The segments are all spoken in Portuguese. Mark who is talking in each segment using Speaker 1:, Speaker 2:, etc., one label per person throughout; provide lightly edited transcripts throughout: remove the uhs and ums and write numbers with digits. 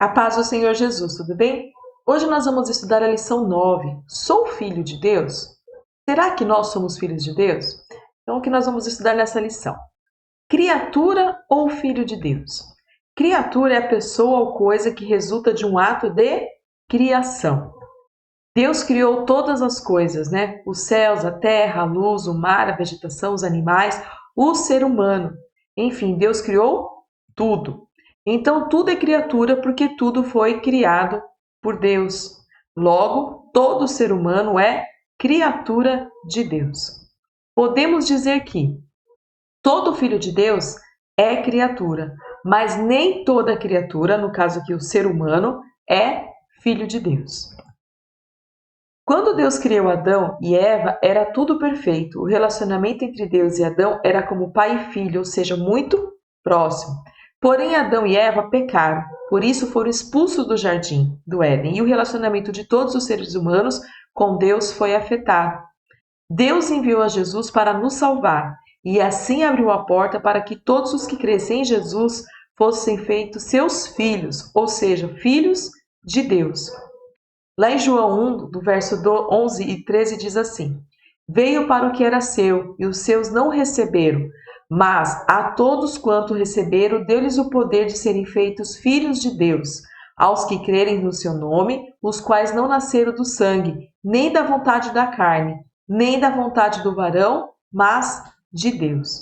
Speaker 1: A paz do Senhor Jesus, tudo bem? Hoje nós vamos estudar a lição 9. Sou filho de Deus? Será que nós somos filhos de Deus? Então, o que nós vamos estudar nessa lição? Criatura ou filho de Deus? Criatura é a pessoa ou coisa que resulta de um ato de criação. Deus criou todas as coisas, né? Os céus, a terra, a luz, o mar, a vegetação, os animais, o ser humano. Enfim, Deus criou tudo. Então, tudo é criatura porque tudo foi criado por Deus. Logo, todo ser humano é criatura de Deus. Podemos dizer que todo filho de Deus é criatura, mas nem toda criatura, no caso aqui o ser humano, é filho de Deus. Quando Deus criou Adão e Eva, era tudo perfeito. O relacionamento entre Deus e Adão era como pai e filho, ou seja, muito próximo. Porém, Adão e Eva pecaram, por isso foram expulsos do jardim do Éden, e o relacionamento de todos os seres humanos com Deus foi afetado. Deus enviou a Jesus para nos salvar, e assim abriu a porta para que todos os que crescem em Jesus fossem feitos seus filhos, ou seja, filhos de Deus. Lá em João 1, do verso 11 e 13, diz assim: Veio para o que era seu, e os seus não receberam, mas a todos quanto receberam, deu-lhes o poder de serem feitos filhos de Deus, aos que crerem no seu nome, os quais não nasceram do sangue, nem da vontade da carne, nem da vontade do varão, mas de Deus.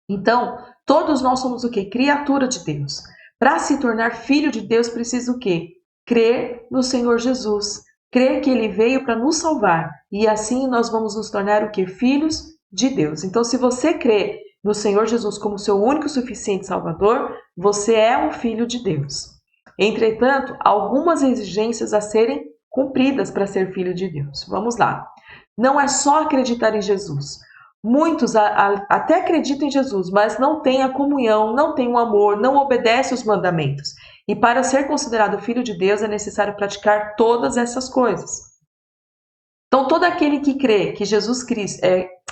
Speaker 1: Então, todos nós somos o quê? Criatura de Deus. Para se tornar filho de Deus, precisa o quê? Crer no Senhor Jesus. Crer que Ele veio para nos salvar. E assim nós vamos nos tornar o quê? Filhos de Deus. Então, se você crê no Senhor Jesus como seu único e suficiente Salvador, você é um filho de Deus. Entretanto, algumas exigências a serem cumpridas para ser filho de Deus. Vamos lá. Não é só acreditar em Jesus. Muitos até acreditam em Jesus, mas não têm a comunhão, não têm o amor, não obedecem os mandamentos. E para ser considerado filho de Deus é necessário praticar todas essas coisas. Então, todo aquele que crê que Jesus Cristo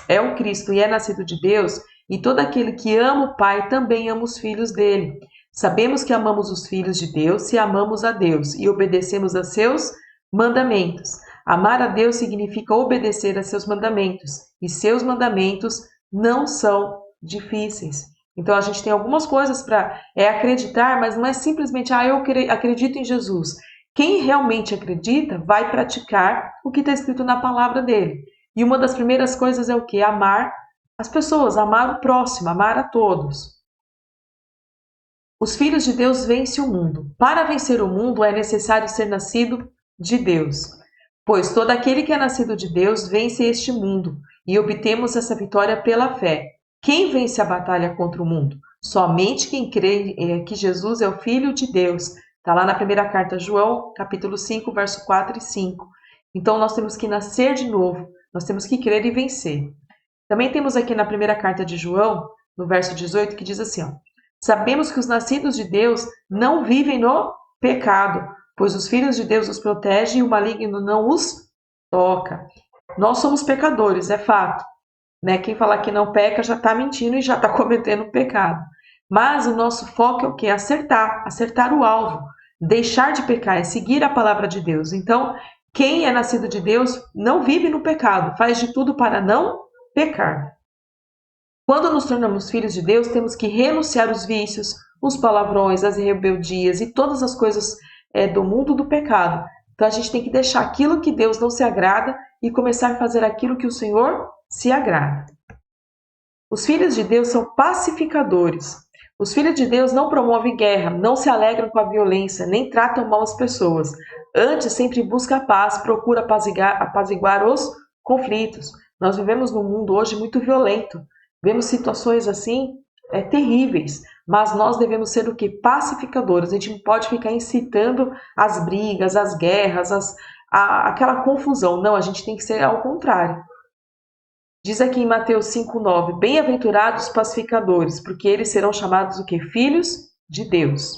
Speaker 1: é o Cristo e é nascido de Deus, e todo aquele que ama o Pai também ama os filhos dele. Sabemos que amamos os filhos de Deus se amamos a Deus e obedecemos a seus mandamentos. Amar a Deus significa obedecer a seus mandamentos, e seus mandamentos não são difíceis. Então a gente tem algumas coisas para acreditar, mas não é simplesmente eu acredito em Jesus. Quem realmente acredita vai praticar o que está escrito na palavra dele. E uma das primeiras coisas é o quê? Amar as pessoas, amar o próximo, amar a todos. Os filhos de Deus vencem o mundo. Para vencer o mundo é necessário ser nascido de Deus. Pois todo aquele que é nascido de Deus vence este mundo, e obtemos essa vitória pela fé. Quem vence a batalha contra o mundo? Somente quem crê que Jesus é o Filho de Deus. Está lá na primeira carta a João, capítulo 5, verso 4 e 5. Então nós temos que nascer de novo, nós temos que crer e vencer. Também temos aqui na primeira carta de João, no verso 18, que diz assim, Sabemos que os nascidos de Deus não vivem no pecado, pois os filhos de Deus os protegem e o maligno não os toca. Nós somos pecadores, é fato. Né? Quem falar que não peca já está mentindo e já está cometendo pecado. Mas o nosso foco é o quê? Acertar o alvo. Deixar de pecar, é seguir a palavra de Deus. Então, quem é nascido de Deus não vive no pecado, faz de tudo para não pecar. Quando nos tornamos filhos de Deus, temos que renunciar os vícios, os palavrões, as rebeldias e todas as coisas do mundo do pecado. Então a gente tem que deixar aquilo que Deus não se agrada e começar a fazer aquilo que o Senhor se agrada. Os filhos de Deus são pacificadores. Os filhos de Deus não promovem guerra, não se alegram com a violência, nem tratam mal as pessoas. Antes, sempre busca a paz, procura apaziguar os conflitos. Nós vivemos num mundo hoje muito violento. Vemos situações assim terríveis, mas nós devemos ser o que? Pacificadores. A gente não pode ficar incitando as brigas, as guerras, aquela confusão. Não, a gente tem que ser ao contrário. Diz aqui em Mateus 5,9, Bem-aventurados os pacificadores, porque eles serão chamados o que? Filhos de Deus.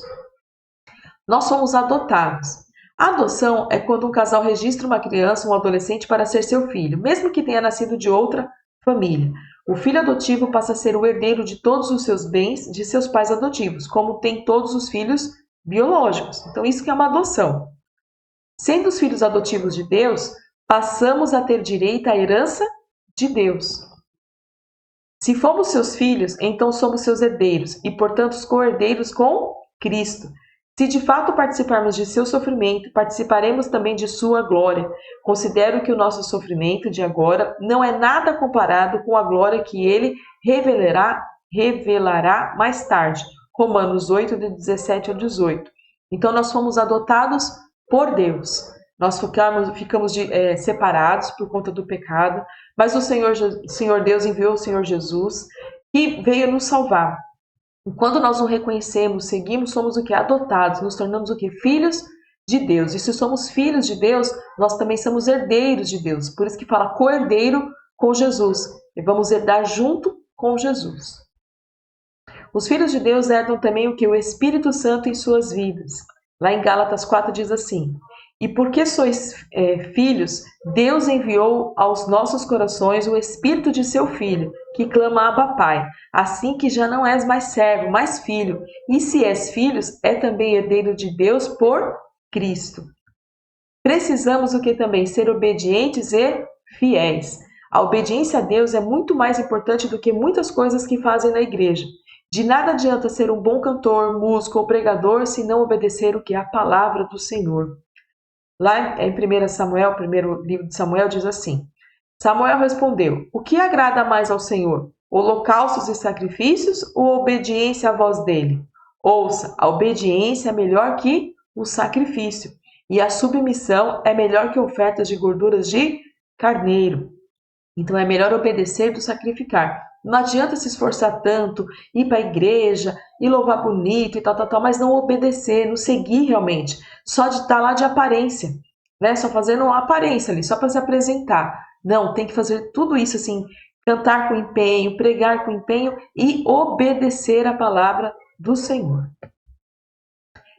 Speaker 1: Nós somos adotados. A adoção é quando um casal registra uma criança, um adolescente, para ser seu filho, mesmo que tenha nascido de outra família. O filho adotivo passa a ser o herdeiro de todos os seus bens de seus pais adotivos, como tem todos os filhos biológicos. Então, isso que é uma adoção. Sendo os filhos adotivos de Deus, passamos a ter direito à herança de Deus. Se fomos seus filhos, então somos seus herdeiros e, portanto, os co-herdeiros com Cristo. Se de fato participarmos de seu sofrimento, participaremos também de sua glória. Considero que o nosso sofrimento de agora não é nada comparado com a glória que ele revelará mais tarde. Romanos 8, de 17 a 18. Então, nós fomos adotados por Deus. Nós ficamos separados por conta do pecado, mas o Senhor Deus enviou o Senhor Jesus, que veio nos salvar. E quando nós o reconhecemos, seguimos, somos o que? Adotados, nos tornamos o que? Filhos de Deus. E se somos filhos de Deus, nós também somos herdeiros de Deus. Por isso que fala co-herdeiro com Jesus. E vamos herdar junto com Jesus. Os filhos de Deus herdam também o que? O Espírito Santo em suas vidas. Lá em Gálatas 4 diz assim: e porque sois filhos, Deus enviou aos nossos corações o Espírito de seu Filho, que clama Abba Pai. Assim que já não és mais servo, mas filho. E se és filhos, é também herdeiro de Deus por Cristo. Precisamos o que também? Ser obedientes e fiéis. A obediência a Deus é muito mais importante do que muitas coisas que fazem na igreja. De nada adianta ser um bom cantor, músico ou pregador se não obedecer o que é a palavra do Senhor. Lá em 1 Samuel, primeiro livro de Samuel, diz assim: Samuel respondeu: o que agrada mais ao Senhor? Holocaustos e sacrifícios ou obediência à voz dele? Ouça, a obediência é melhor que o sacrifício, e a submissão é melhor que ofertas de gorduras de carneiro. Então é melhor obedecer do que sacrificar. Não adianta se esforçar tanto, ir para a igreja, ir louvar bonito e tal, mas não obedecer, não seguir realmente. Só de estar lá de aparência, né? Só fazendo uma aparência ali, só para se apresentar. Não, tem que fazer tudo isso assim, cantar com empenho, pregar com empenho e obedecer a palavra do Senhor.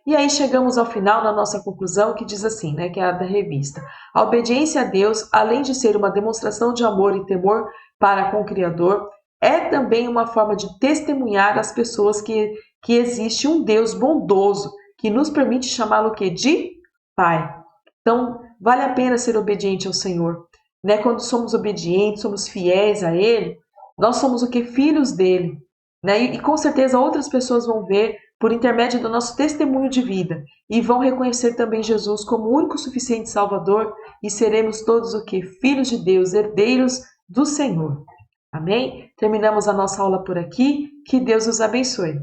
Speaker 1: E aí chegamos ao final na nossa conclusão, que diz assim, né, que é a da revista. A obediência a Deus, além de ser uma demonstração de amor e temor para com o Criador, é também uma forma de testemunhar às pessoas que existe um Deus bondoso, que nos permite chamá-lo de Pai. Então, vale a pena ser obediente ao Senhor. Né? Quando somos obedientes, somos fiéis a Ele, nós somos o que? Filhos dele. Né? E com certeza outras pessoas vão ver por intermédio do nosso testemunho de vida e vão reconhecer também Jesus como o único suficiente Salvador e seremos todos o que? Filhos de Deus, herdeiros do Senhor. Amém? Terminamos a nossa aula por aqui. Que Deus os abençoe.